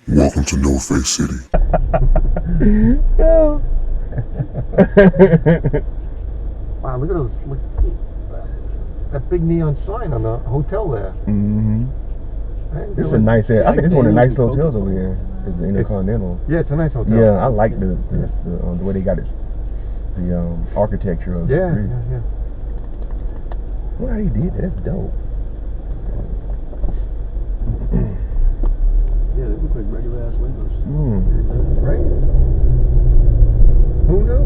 Welcome to No Face City. Wow, look at those. Look, that big neon sign on the hotel there. Mm-hmm. It's a nice area. I think it's one of the nicest hotels over here. It's the Intercontinental. Yeah, it's a nice hotel. Yeah, I like the way they got it, the architecture of it. Yeah. Well, how he did that? That's dope. Yeah, they look like regular ass windows. Right? Who knew?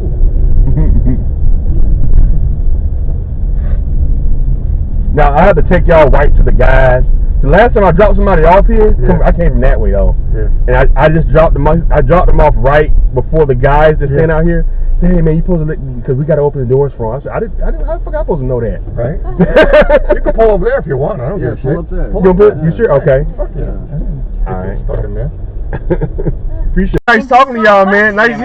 Now I have to take y'all right to the guys. The last time I dropped somebody off here, I came from that way though, and I just dropped them. I dropped them off right before the guys that stand out here. Say, hey man, you supposed to because we got to open the doors for them. I said, I forgot I supposed to know that. Right? You can pull over there if you want. I don't give a shit. Pull up there. You sure? Okay. Fuck yeah. All right. Stuck in there. Appreciate it. Nice talking to y'all, man. Nice,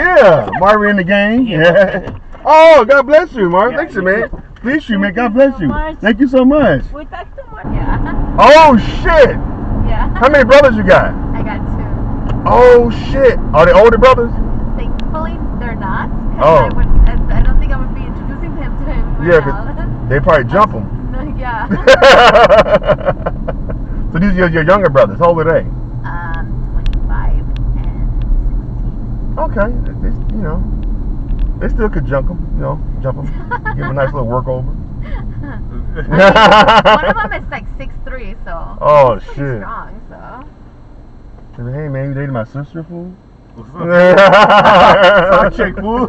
Marvin in the game. Yeah. Oh, God bless you, Marvin. Thanks, man. Please you, man. God bless you. Thank you so much. We talked too much, yeah. Oh, shit. Yeah. How many brothers you got? I got 2. Oh, shit. Are they older brothers? Thankfully, they're not. Oh. I don't think I would be introducing them to him right now. They probably jump them. Yeah. So these are your younger brothers. How old are they? 25 and 16. Okay. They still could jump them. Give them a nice little work over. One of them is like 6'3", so Oh, he's shit. strong, so. Hey, man, you dating my sister, fool? Sock check, fool.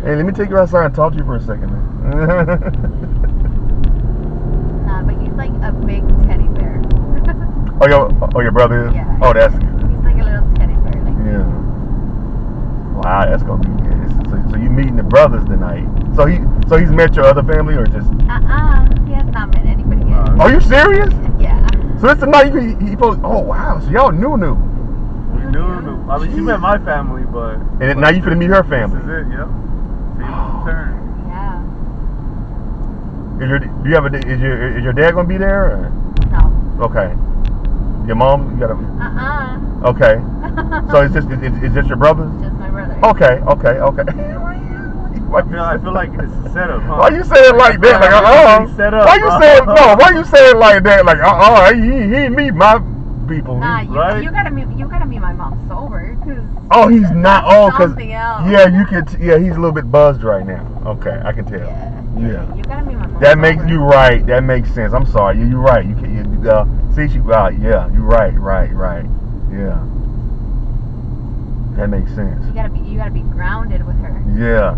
Hey, let me take you outside and talk to you for a second, man. Nah, but he's like a big teddy bear. your brother is? Yeah. Oh, that's good. He's like a little teddy bear. Like. Yeah. Wow, that's gonna be good. So you meeting the brothers tonight? So he's met your other family or just? He has not met anybody yet. Are you serious? Yeah. So it's the night he supposed. Oh wow, so y'all knew. No. I mean, she met my family, but. And now you finna meet her family. This is it. Yep. Tables turn. Yeah. Is your dad gonna be there? Or? No. Okay. Your mom? You gotta. Okay. So it's just your brothers? Just my brother. Okay. I feel like it's a setup, huh? Why you say it like that? Like Set up, Why you say it? No. Why you say it like that? Like he ain't meet my people. Nah, right? you gotta meet my mom sober, cause. Oh, he's not. Oh, cause something else. yeah, you can. Yeah, he's a little bit buzzed right now. Okay, I can tell. Yeah. You gotta meet my mom. That sober. makes you right. That makes sense. I'm sorry. You're right. You can. See, she. Yeah. You're right. Right. Yeah. That makes sense. You gotta be grounded with her. Yeah.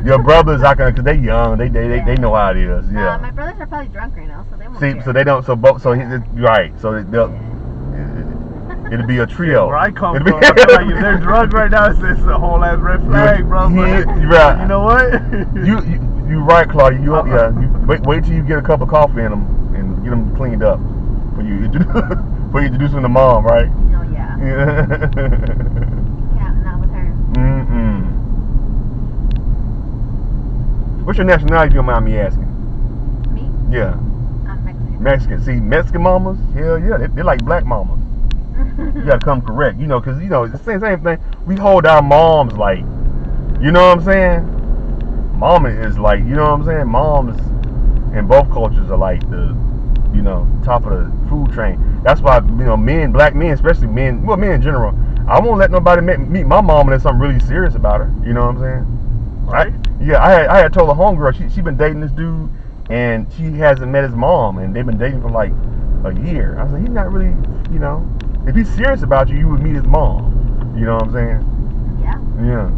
Your brothers, cause they young. They know how it is. Yeah. My brothers are probably drunk right now, so they won't. See, care. so they don't. So both. So right. So they'll. It'll be a trio. Where I come from, I feel like if they're drunk right now, it's a whole ass red flag, bro. Right. You know what? You right, Claudia. You wait till you get a cup of coffee in them and get them cleaned up for you introduce them to mom, right? No, yeah. Yeah, not with her. What's your nationality, if you don't mind me asking? Me? Yeah. I'm Mexican. Mexican. See, Mexican mamas, hell yeah, they're like black mamas. You gotta come correct, cause it's the same thing. We hold our moms like, you know what I'm saying? Mama is like, you know what I'm saying? Moms in both cultures are like the, top of the food train. That's why, black men, especially men in general, I won't let nobody meet my mom unless I'm really serious about her. You know what I'm saying? Right? I had told a homegirl she been dating this dude and she hasn't met his mom and they've been dating for like a year. I was like, he's not really, if he's serious about you, you would meet his mom. You know what I'm saying? Yeah.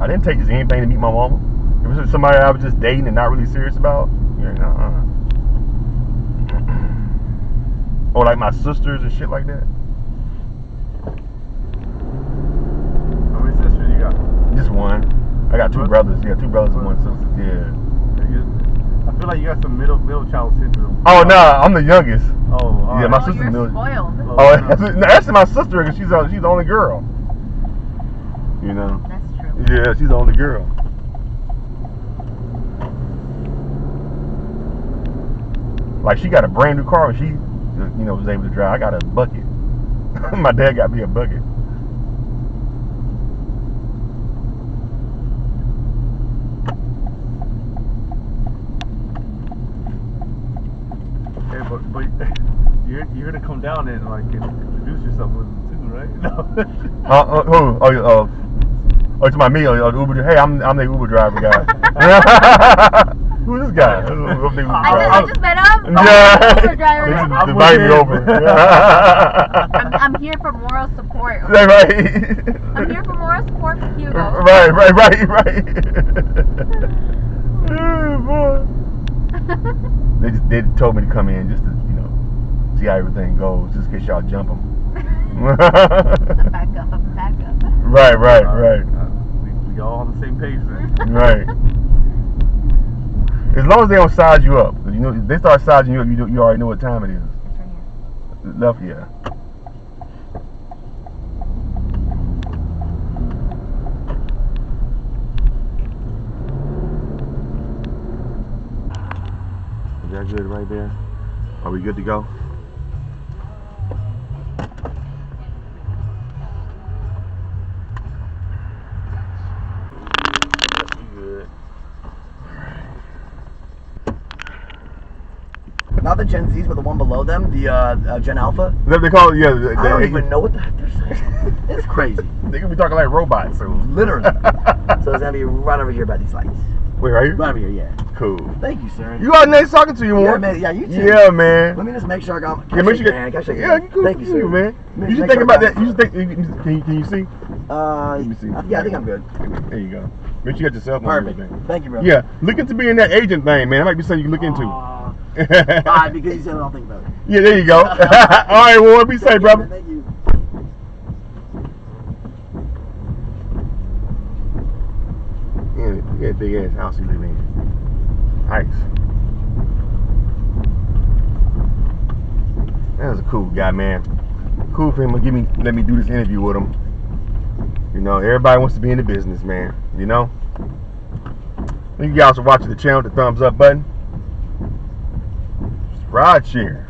I didn't take this anything to meet my mama. If it was somebody I was just dating and not really serious about, Or like my sisters and shit like that. How many sisters you got? Just one. I got 2 brothers. Yeah, 2 brothers and 1 sister. Yeah. I feel like you got some middle child syndrome. Oh no, I'm the youngest. Oh, yeah, my Oh, sister's you're the spoiled. that's my sister because she's the only girl. That's true. Yeah, she's the only girl. Like she got a brand new car and you know, was able to drive. I got a bucket. My dad got me a bucket. Hey, but you're gonna come down and like introduce yourself with them too, right? No. Oh, it's my me or the Uber. Hey, I'm the Uber driver guy. Who's this guy? I just met him. Yeah. Uber driver. They invite me over. I'm here for moral support. Right. I'm here for moral support for Hugo. Right. Oh, boy. They told me to come in just to, you know, see how everything goes, just in case y'all jump them. Back up. Right. We all on the same page then. Right. As long as they don't size you up, you know, if they start sizing you up, you already know what time it is. It's right here. Left, yeah. Is that good right there? Are we good to go? Good. Not the Gen Zs, but the one below them, the Gen Alpha. They call it, yeah. I don't even know what the heck they're saying. It's crazy. They could be talking like robots. So. Literally. So it's gonna be right over here by these lights. Wait, right here? Right over here, yeah. Cool. Thank you, sir. You are nice talking to you, Yeah, man. man. Yeah, you too. Yeah, man. Let me just make sure I got. Yeah, make sure you hand. Can I shake your yeah, hand? cool. Thank you, sir. Man. Make You should sure think I about got that. You should think. Can you see? Let me see. Yeah, I think I'm good. There you go. Make sure you got your cell phone. and Perfect. everything. Thank you, bro. Yeah, look into being that agent thing, man. That might be something you can look into. Alright, because you said I'll think about it. Yeah, there you go. All right, well, be safe, brother. Thank you. Yeah, look at that big ass house you live in. Nice. That was a cool guy, man. Cool for him to let me do this interview with him. You know, everybody wants to be in the business, man. You know. Thank you guys for watching the channel. The thumbs up button. Ride share.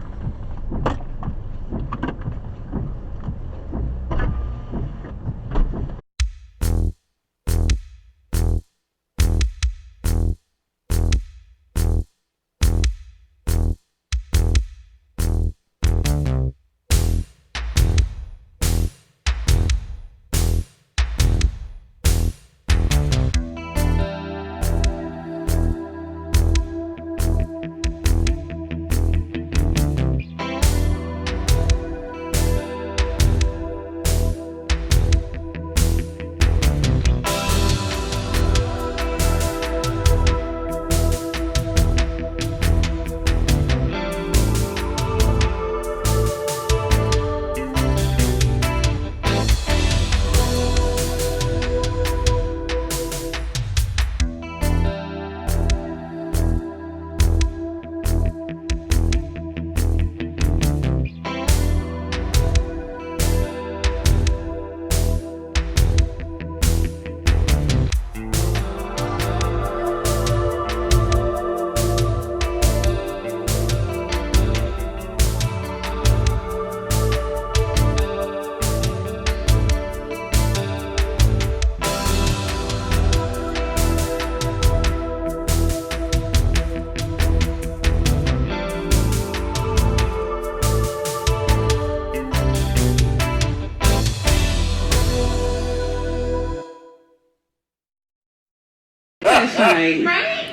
Last night. Right?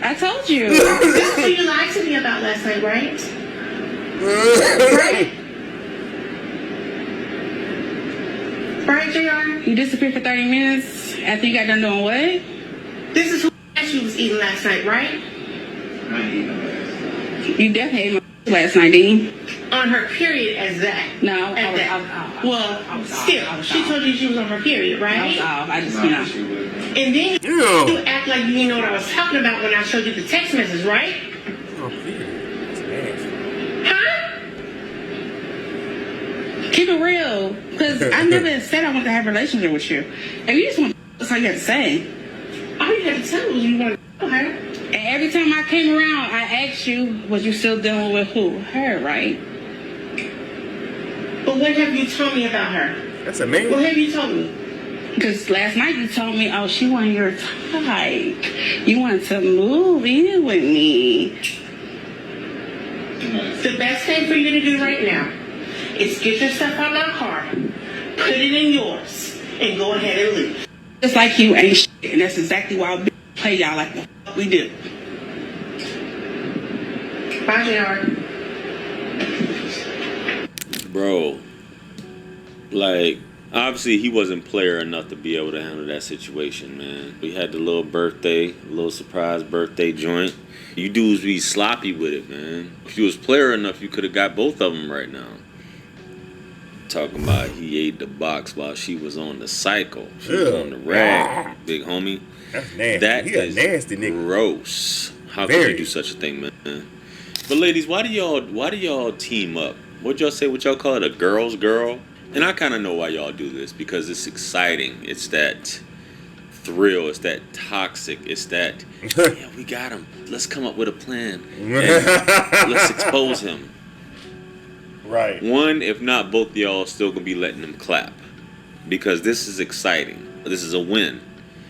I told you. This is what you lied to me about last night, right? Right? Right, JR? You disappeared for 30 minutes after you got done doing what? This is who you was eating last night, right? I didn't eat no last night. You definitely ate my last night, didn't you? On her period as that. No, I was still, she told you she was on her period, right? I was off. I just, you know. And then you act like you didn't know what I was talking about when I showed you the text message, right? Oh, huh? Keep it real, because I never said I wanted to have a relationship with you. If you just want to, that's all you have to say. All you had to tell was you wanted to her. And every time I came around, I asked you, was you still dealing with who? Her, right? But what have you told me about her? That's a man. What have you told me? Because last night you told me, oh, she wasn't your type. You wanted to move in with me. The best thing for you to do right now is get your stuff out of my car, put it in yours, and go ahead and leave. Just like you ain't shit, and that's exactly why we play y'all like the fuck we do. Bye, JR. Bro, like, obviously he wasn't player enough to be able to handle that situation, man. We had the little surprise birthday joint. You dudes be sloppy with it, man. If you was player enough, you could have got both of them right now. Talking about he ate the box while she was on the cycle. She was on the rag, big homie. That's nasty. That He is a nasty nigga. gross. How could you do such a thing, man? But ladies, why do y'all team up? What y'all say? What y'all call it? A girl's girl? And I kind of know why y'all do this, because it's exciting. It's that thrill. It's that toxic. It's that, yeah, we got him. Let's come up with a plan. And let's expose him. Right. One, if not both of y'all, still gonna be letting them clap, because this is exciting. This is a win,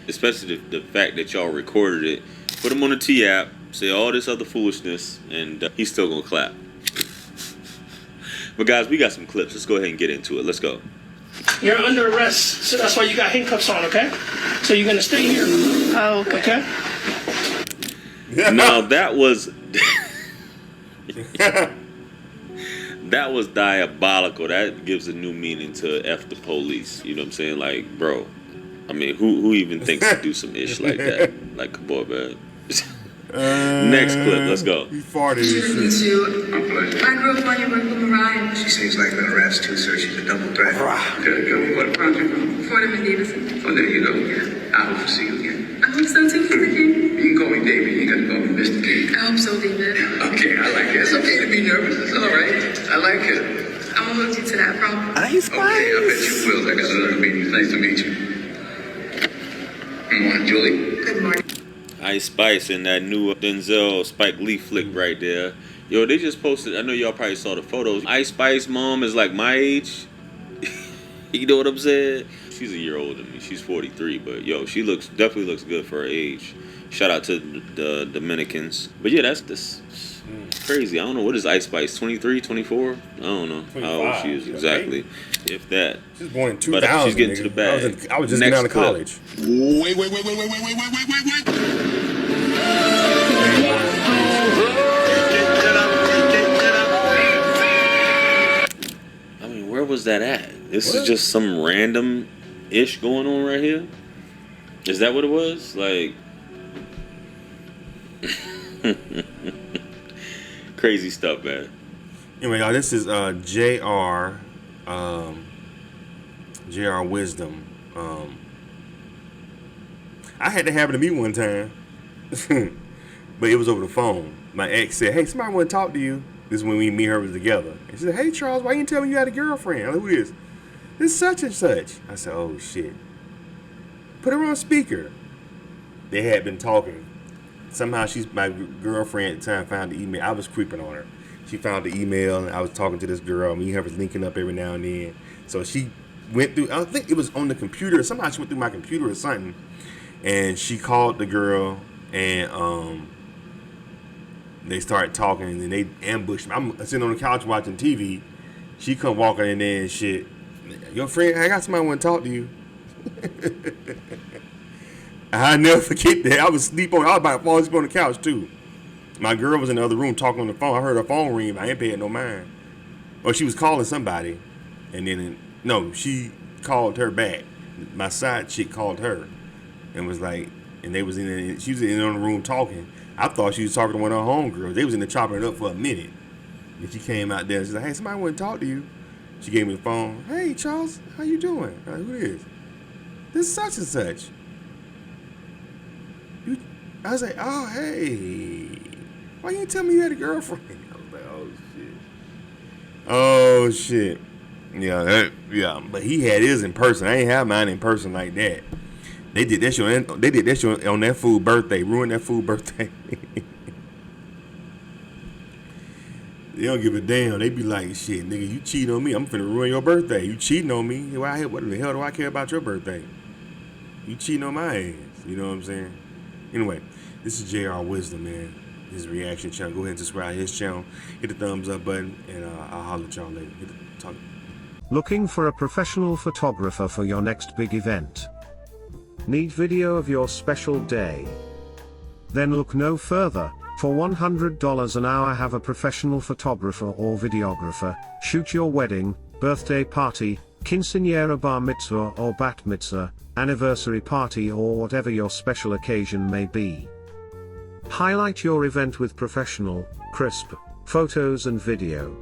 especially the fact that y'all recorded it. Put him on the T app, say all this other foolishness, and he's still gonna clap. But guys, we got some clips. Let's go ahead and get into it. Let's go. You're under arrest, so that's why you got handcuffs on, okay? So you're gonna stay here. Oh, okay. Okay? Now that was that was diabolical. That gives a new meaning to F the police. You know what I'm saying? Like, bro, I mean, who even thinks to do some ish like that? Like, come on, man. Next clip, let's go. He farted. Nice to meet you. My pleasure. I grew up on your work with Mariah. She seems like an arrest too, sir. She's a double threat. Good, good. What project? Fordham and Davidson. Oh, there you go. I hope to see you again. I hope so too, Mr. King. You can call me David. You ain't got to call me Mr. King. I hope so, David. Okay, I like it. It's okay to be nervous. It's all right. I like it. I'm gonna hold you to that problem. Ice Spice. Okay, I bet you will. I got another meeting. It's nice to meet you. Come on, Julie. Good morning. Ice Spice and that new Denzel Spike Lee flick right there. Yo, they just posted, I know y'all probably saw the photos. Ice Spice mom is like my age. You know what I'm saying? She's a year older than me. She's 43, but yo, she definitely looks good for her age. Shout out to the Dominicans. But yeah, that's crazy. I don't know, what is Ice Spice, 23, 24? I don't know how old she is exactly. If that. She was born in 2000. But she's getting to the bag. I was just getting out of college. Wait. I mean, where was that at? This is just some random ish going on right here? Is that what it was? Like, crazy stuff, man. Anyway, y'all, this is JR Wisdom. I had to happen to me one time, but it was over the phone. My ex said, "Hey, somebody want to talk to you." This is when me and her was together. And she said, "Hey, Charles, why you didn't tell me you had a girlfriend?" I'm like, "Who is? This is such and such." I said, "Oh shit." Put her on speaker. They had been talking. Somehow my girlfriend at the time found the email. I was creeping on her. She found the email, and I was talking to this girl. Me and her was linking up every now and then. So she went through, I think it was on the computer. Somehow she went through my computer or something. And she called the girl, and they started talking, and then they ambushed me. I'm sitting on the couch watching TV. She come walking in there and shit. "Your friend, I got somebody want to talk to you." I never forget that. I was about to fall asleep on the couch too. My girl was in the other room talking on the phone. I heard her phone ring, but I ain't paying no mind. Or she was calling somebody, and then she called her back. My side chick called her, and was like, and they was she was in the room talking. I thought she was talking to one of her homegirls. They was in there chopping it up for a minute. And she came out there and she's like, "Hey, somebody want to talk to you." She gave me the phone. "Hey, Charles, how you doing?" I'm like, "Who is? This is such and such." I was like, "Oh, hey, why you didn't tell me you had a girlfriend?" I was like, "Oh shit." Yeah, but he had his in person. I ain't have mine in person like that. They did that show. They did that show on that fool birthday. Ruined that fool birthday. They don't give a damn. They be like, shit, nigga, you cheating on me, I'm finna ruin your birthday. You cheating on me. What the hell do I care about your birthday? You cheating on my ass. You know what I'm saying? Anyway, this is JR Wisdom, man. His reaction channel. Go ahead and subscribe to his channel. Hit the thumbs up button, and I'll holler at y'all later. Talk. Looking for a professional photographer for your next big event? Need video of your special day? Then look no further. For $100 an hour, have a professional photographer or videographer shoot your wedding, birthday party, quinceañera, bar mitzvah or bat mitzvah, anniversary party, or whatever your special occasion may be. Highlight your event with professional, crisp photos and video.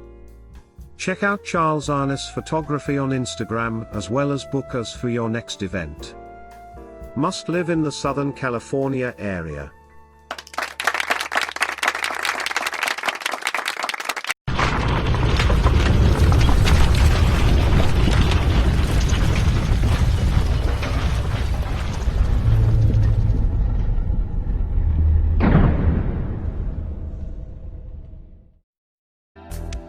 Check out Charles Arness Photography on Instagram, as well as book us for your next event. Must live in the Southern California area.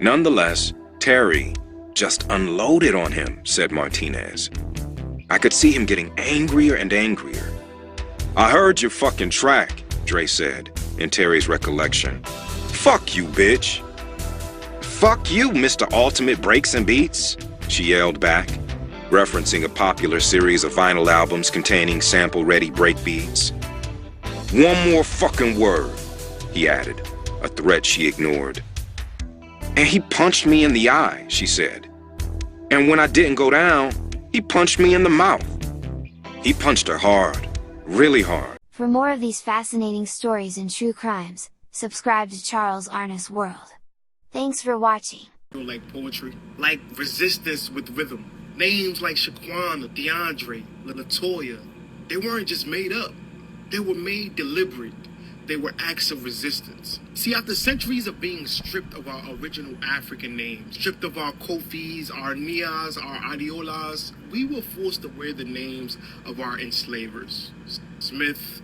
Nonetheless, Terry just unloaded on him, said Martinez. I could see him getting angrier and angrier. I heard your fucking track, Dre said, in Terry's recollection. Fuck you, bitch. Fuck you, Mr. Ultimate Breaks and Beats, she yelled back, referencing a popular series of vinyl albums containing sample-ready break beats. One more fucking word, he added, a threat she ignored. And he punched me in the eye, she said. And when I didn't go down, he punched me in the mouth. He punched her hard, really hard. For more of these fascinating stories and true crimes, subscribe to Charles Arness World. Thanks for watching. Like poetry, like resistance with rhythm. Names like Shaquana, DeAndre, LaToya, they weren't just made up. They were made deliberate. They were acts of resistance. See, after centuries of being stripped of our original African names, stripped of our Kofis, our Nias, our Adiolas, we were forced to wear the names of our enslavers. Smith,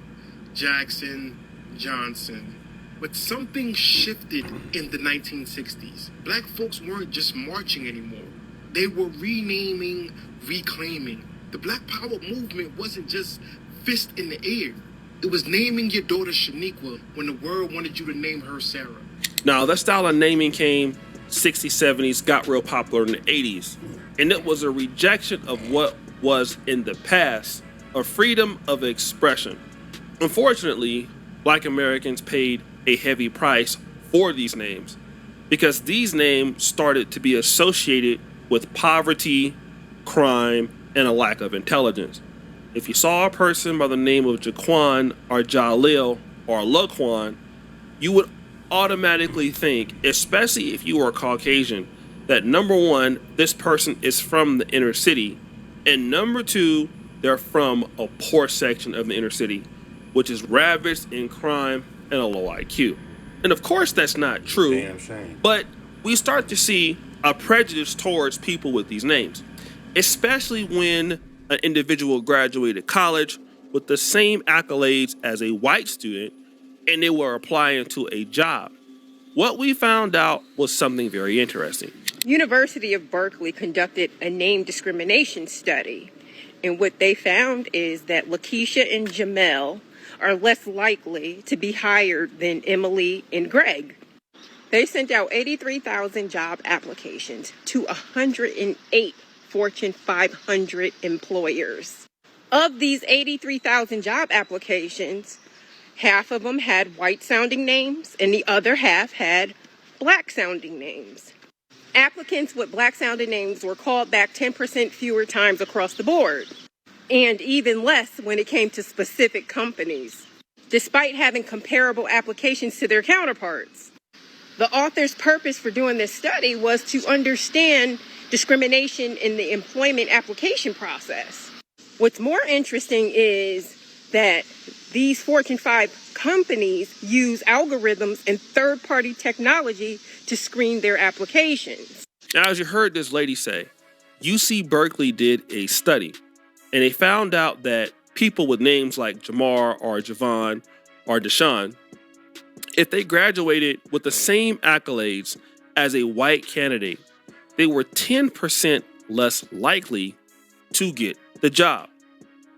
Jackson, Johnson. But something shifted in the 1960s. Black folks weren't just marching anymore. They were renaming, reclaiming. The Black Power movement wasn't just fist in the air. It was naming your daughter Shaniqua when the world wanted you to name her Sarah. Now, that style of naming came 60s, 70s, got real popular in the 80s. And it was a rejection of what was in the past, a freedom of expression. Unfortunately, Black Americans paid a heavy price for these names because these names started to be associated with poverty, crime, and a lack of intelligence. If you saw a person by the name of Jaquan or Jalil or Laquan, you would automatically think, especially if you were Caucasian, that number one, this person is from the inner city, and number two, they're from a poor section of the inner city, which is ravaged in crime and a low IQ. And of course that's not true, Damn shame. but we start to see a prejudice towards people with these names, especially when an individual graduated college with the same accolades as a white student and they were applying to a job. What we found out was something very interesting. University of Berkeley conducted a name discrimination study, and what they found is that Lakeisha and Jamel are less likely to be hired than Emily and Greg. They sent out 83,000 job applications to 108 Fortune 500 employers. Of these 83,000 job applications, half of them had white-sounding names and the other half had black-sounding names. Applicants with black-sounding names were called back 10% fewer times across the board, and even less when it came to specific companies, despite having comparable applications to their counterparts. The author's purpose for doing this study was to understand discrimination in the employment application process. What's more interesting is that these Fortune 5 companies use algorithms and third-party technology to screen their applications. Now, as you heard this lady say, UC Berkeley did a study, and they found out that people with names like Jamar or Javon or Deshaun, if they graduated with the same accolades as a white candidate, they were 10% less likely to get the job.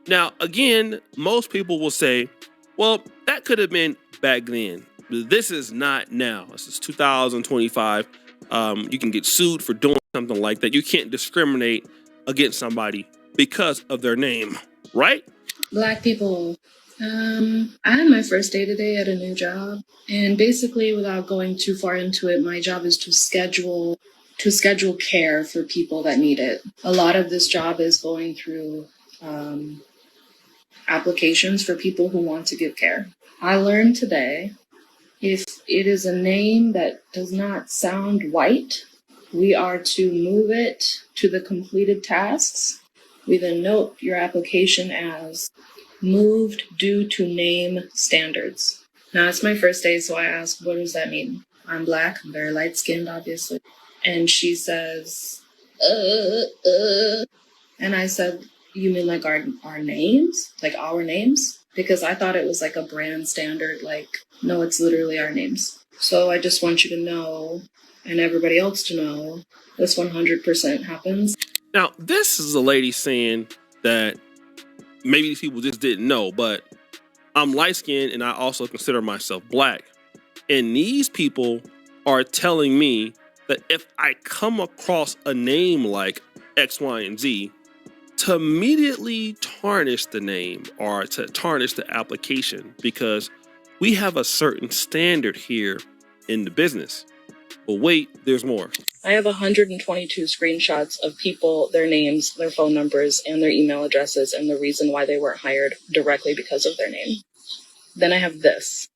Now, again, most people will say, well, that could have been back then. This is not now. This is 2025. You can get sued for doing something like that. You can't discriminate against somebody because of their name, right? Black people. I had my first day today at a new job, and basically, without going too far into it, my job is to schedule care for people that need it. A lot of this job is going through applications for people who want to give care. I learned today, if it is a name that does not sound white, we are to move it to the completed tasks. We then note your application as moved due to name standards. Now, it's my first day, so I asked, what does that mean? I'm Black, I'm very light-skinned, obviously. And she says, And I said, you mean like our names? Like our names? Because I thought it was like a brand standard, like, no, it's literally our names. So I just want you to know, and everybody else to know, this 100% happens. Now, this is a lady saying that maybe these people just didn't know, but I'm light-skinned and I also consider myself Black. And these people are telling me that if I come across a name like X, Y, and Z, to immediately tarnish the name or to tarnish the application, because we have a certain standard here in the business. But wait, there's more. I have 122 screenshots of people, their names, their phone numbers, and their email addresses, and the reason why they weren't hired directly because of their name. Then I have this.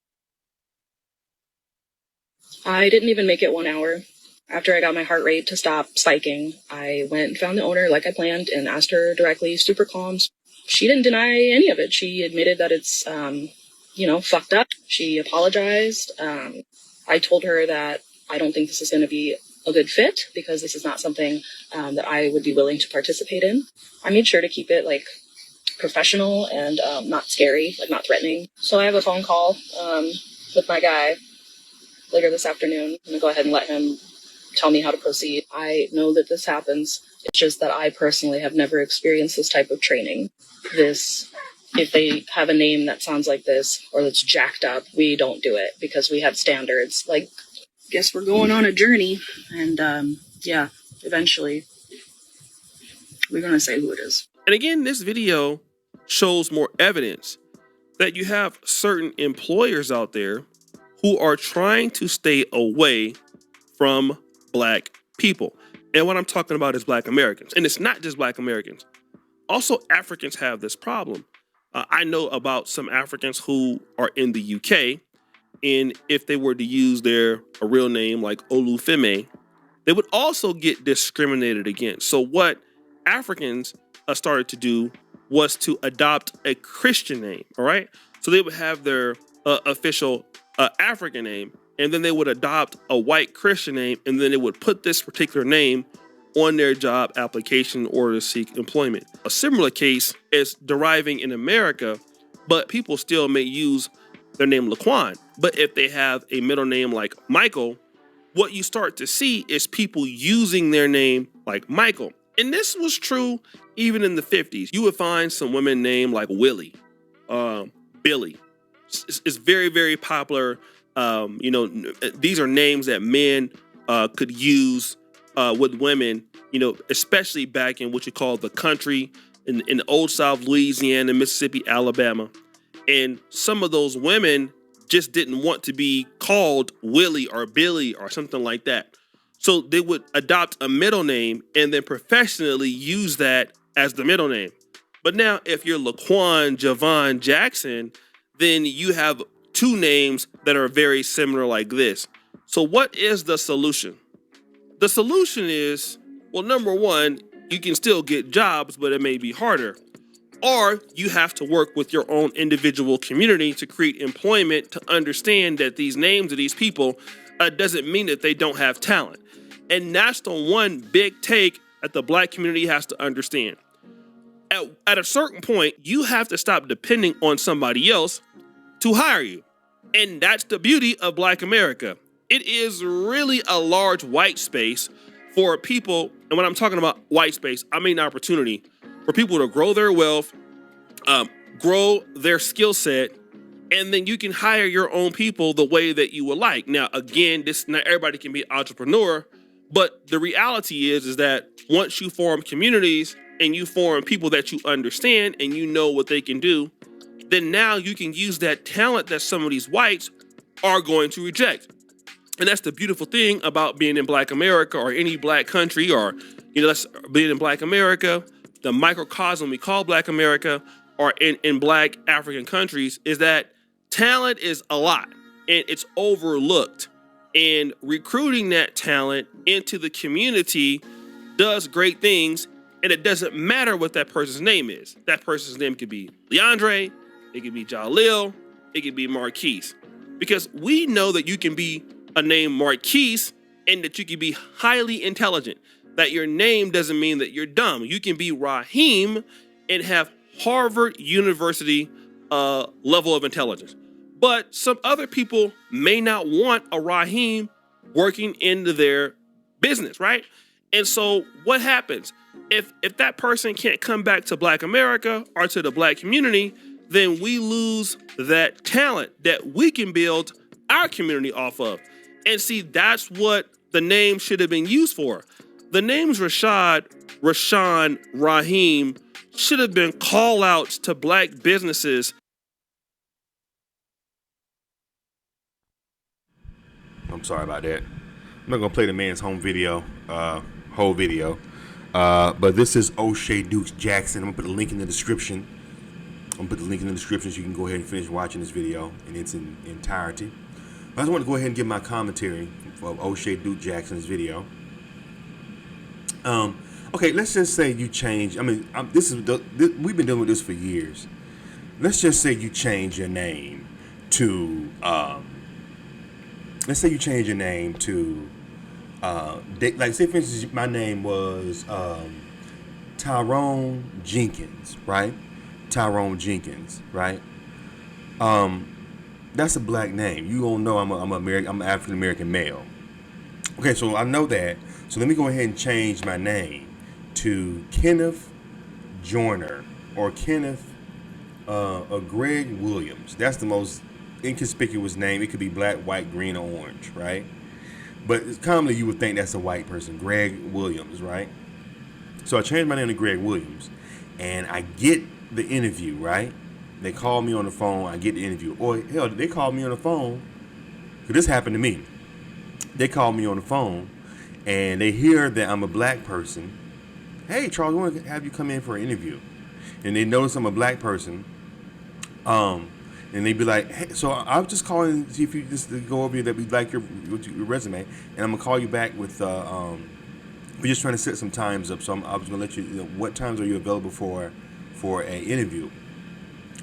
I didn't even make it 1 hour. After I got my heart rate to stop spiking, I went and found the owner like I planned and asked her directly, super calm. She didn't deny any of it. She admitted that it's, fucked up. She apologized. I told her that I don't think this is going to be a good fit because this is not something that I would be willing to participate in. I made sure to keep it like professional and not scary, like not threatening. So I have a phone call with my guy later this afternoon. I'm going to go ahead and let him tell me how to proceed. I know that this happens. It's just that I personally have never experienced this type of training. If they have a name that sounds like this or that's jacked up, we don't do it because we have standards. Like, guess we're going on a journey, and eventually we're going to say who it is. And again, this video shows more evidence that you have certain employers out there who are trying to stay away from Black people. And what I'm talking about is Black Americans. And it's not just Black Americans. Also, Africans have this problem. I know about some Africans who are in the UK, and if they were to use a real name like Olufemi, they would also get discriminated against. So what Africans started to do was to adopt a Christian name, all right? So they would have their official African name, and then they would adopt a white Christian name, and then they would put this particular name on their job application in order to seek employment. A similar case is deriving in America, but people still may use their name Laquan. But if they have a middle name like Michael, what you start to see is people using their name like Michael. And this was true even in the 50s. You would find some women named like Willie, Billy. It's very, very popular. These are names that men could use with women, especially back in what you call the country in the old South, Louisiana, Mississippi, Alabama. And some of those women just didn't want to be called Willie or Billy or something like that. So they would adopt a middle name and then professionally use that as the middle name. But now if you're Laquan Javon Jackson, then you have two names that are very similar like this. So what is the solution? The solution is, well, number one, you can still get jobs, but it may be harder. Or you have to work with your own individual community to create employment to understand that these names of these people doesn't mean that they don't have talent. And that's the one big take that the Black community has to understand. At a certain point, you have to stop depending on somebody else to hire you. And that's the beauty of Black America. it is really a large white space for people. And when I'm talking about white space, I mean opportunity for people to grow their wealth, grow their skill set, and then you can hire your own people the way that you would like. Now, again, this not everybody can be an entrepreneur, but the reality is that once you form communities and you form people that you understand and you know what they can do, then now you can use that talent that some of these whites are going to reject. And that's the beautiful thing about being in Black America or any Black country, or, let's being in Black America, the microcosm we call Black America, or in Black African countries, is that talent is a lot and it's overlooked. And recruiting that talent into the community does great things. And it doesn't matter what that person's name is. That person's name could be Leandre, it could be Jalil, it could be Marquise. Because we know that you can be a name Marquise and that you can be highly intelligent. That your name doesn't mean that you're dumb. You can be Raheem and have Harvard University level of intelligence. But some other people may not want a Raheem working into their business, right? And so what happens? If that person can't come back to Black America or to the Black community, then we lose that talent that we can build our community off of. And see, that's what the name should have been used for. The names Rashad, Rashawn, Raheem should have been call outs to Black businesses. I'm sorry about that. I'm not gonna play the man's whole video, but this is O'Shea Dukes Jackson. I'm gonna put a link in the description. So you can go ahead and finish watching this video in its entirety. I just want to go ahead and give my commentary for O'Shea Duke Jackson's video. Okay, let's just say you change. We've been dealing with this for years. Let's just say you change your name to. Let's say you change your name to. Like, say for instance, my name was Tyrone Jenkins, right? Tyrone Jenkins, right? That's a Black name. You don't know I'm an African American male. Okay, so I know that. So let me go ahead and change my name to Kenneth Joyner or Kenneth or Greg Williams. That's the most inconspicuous name. It could be black, white, green, or orange, right? But commonly you would think that's a white person, Greg Williams, right? So I changed my name to Greg Williams, and I get the interview, right? They call me on the phone, I get the interview. Or hell, they call me on the phone, because this happened to me. They call me on the phone, and they hear that I'm a Black person. Hey, Charles, I want to have you come in for an interview. And they notice I'm a Black person. And they be like, hey, so I'm just calling to see if you just go over here that we like your resume, and I'm gonna call you back with. We're just trying to set some times up, so I was gonna let you know what times are you available for an interview.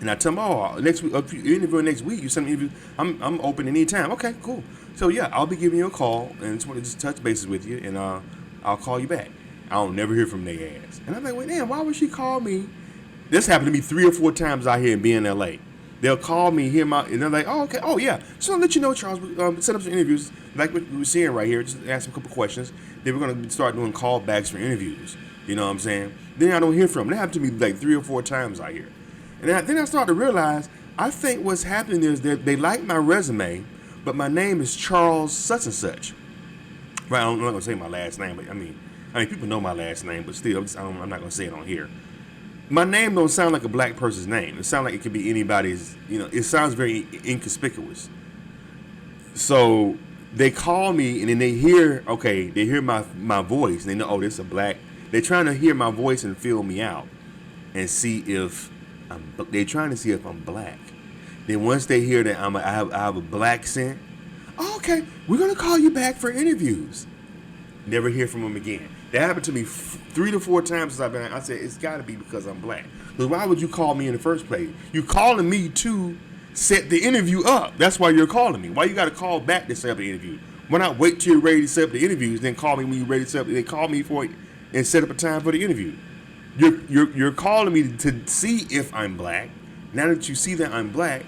And I tell them, oh, next week, if you interview next week, you send me an interview. I'm open anytime. Okay, cool. So yeah, I'll be giving you a call, and just want to touch bases with you, and I'll call you back. I don't never hear from their ass, and I'm like, wait, damn, why would she call me? This happened to me 3 or 4 times out here in being in LA. They'll call me, and they're like, oh, okay, oh, yeah. Just want to let you know, Charles, set up some interviews, like what we were seeing right here, just ask them a couple questions. Then we're going to start doing callbacks for interviews. You know what I'm saying? Then I don't hear from them. That happened to me like 3 or 4 times out here. And then I start to realize, I think what's happening is that they like my resume, but my name is Charles such and such. Right, I'm not going to say my last name, but I mean, people know my last name, but still, I'm not going to say it on here. My name don't sound like a Black person's name. It sounds like it could be anybody's, it sounds very inconspicuous. So they call me, and then they hear my voice, and they know, oh, this is a Black. They're trying to hear my voice and feel me out and see if they're trying to see if I'm Black. Then once they hear that I have a Black scent, oh, okay, we're going to call you back for interviews. Never hear from them again. That happened to me 3 to 4 times since I've been. I said, it's got to be because I'm Black. Because why would you call me in the first place? You're calling me to set the interview up. That's why you're calling me. Why you got to call back to set up the interview? Why not wait till you're ready to set up the interviews, then call me when you're ready to set up? Then call me for it and set up a time for the interview. You're calling me to see if I'm Black. Now that you see that I'm Black,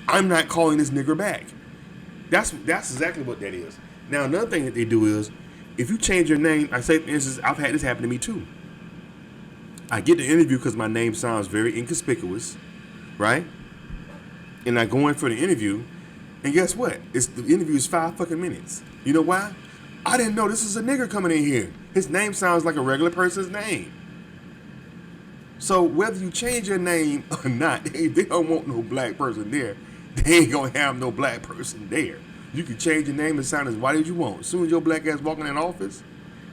I'm not calling this nigger back. That's exactly what that is. Now, another thing that they do is, if you change your name, I say, for instance, I've had this happen to me too. I get the interview because my name sounds very inconspicuous, right? And I go in for the interview, and guess what? The interview is 5 fucking minutes. You know why? I didn't know this is a nigger coming in here. His name sounds like a regular person's name. So whether you change your name or not, they don't want no black person there. They ain't gonna have no black person there. You can change your name and sound as white as you want. As soon as your black ass walk in that office,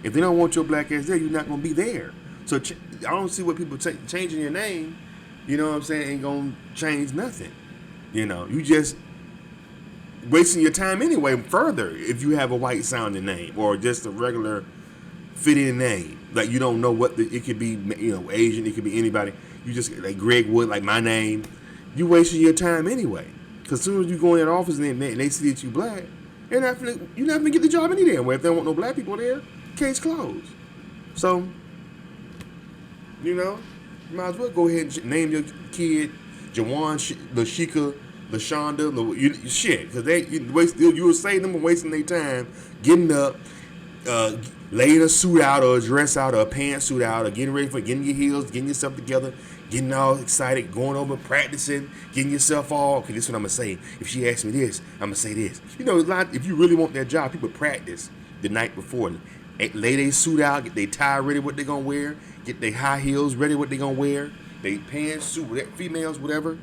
if they don't want your black ass there, you're not gonna be there. So I don't see what people changing your name, you know what I'm saying, ain't gonna change nothing. You know, you just wasting your time anyway further if you have a white sounding name or just a regular fitting name. Like you don't know what it could be, you know, Asian, it could be anybody. You just, like Greg Wood, like my name. You wasting your time anyway. Because as soon as you go in that office and they see that you black, you're not gonna get the job any damn way. If they don't want no black people there, case closed. So, you know, you might as well go ahead and name your kid Jawan, Lashika, LaShonda, shit. Because you will save them from wasting their time getting up, laying a suit out or a dress out or a pantsuit out or getting ready for getting your heels, getting yourself together, getting all excited, going over, practicing, getting yourself all, okay, this is what I'm going to say. If she asks me this, I'm going to say this. You know, if you really want that job, people practice the night before. Lay their suit out, get their tie ready, what they're going to wear, get their high heels ready, what they're going to wear, they pants, suit, females, whatever,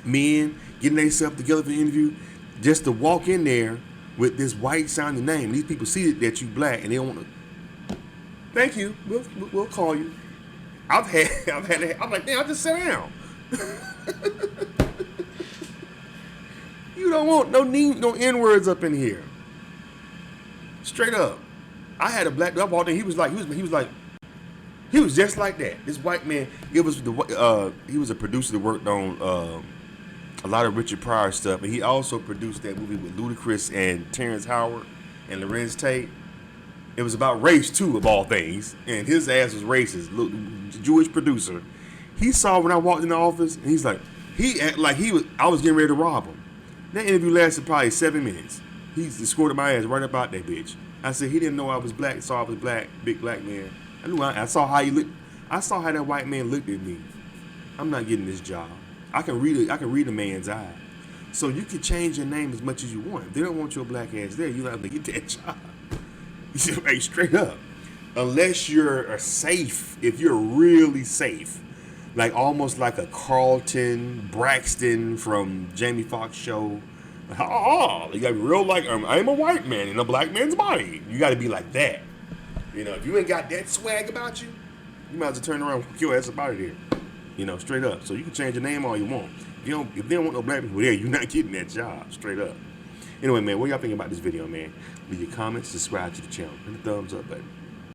men, getting themselves together for the interview, just to walk in there with this white sounding name. These people see that you black and they don't want to. Thank you. We'll call you. I'm like, damn, I just sat down. You don't want no N words up in here. Straight up. I had a black dude. I walked in. He was just like that. This white man. He was a producer that worked on a lot of Richard Pryor stuff, and he also produced that movie with Ludacris and Terrence Howard and Lorenz Tate. It was about race too, of all things, and his ass was racist. Look, Jewish producer. He saw when I walked in the office, and he's like, I was getting ready to rob him. That interview lasted probably 7 minutes. He escorted my ass right up out that bitch. I said he didn't know I was black, saw I was black, big black man. I saw how he looked. I saw how that white man looked at me. I'm not getting this job. I can read a man's eye. So you can change your name as much as you want. If they don't want your black ass there, you're not gonna get that job. Hey, straight up. Unless you're safe, if you're really safe, like almost like a Carlton Braxton from Jamie Foxx show. Oh, you got to be real like I'm a white man in a black man's body. You got to be like that. You know, if you ain't got that swag about you, you might as well turn around and walk your ass up out of there. You know, straight up. So you can change your name all you want. If they don't want no black people there, you're not getting that job. Straight up. Anyway, man, what y'all think about this video, man? Leave your comments, subscribe to the channel, and the thumbs up button.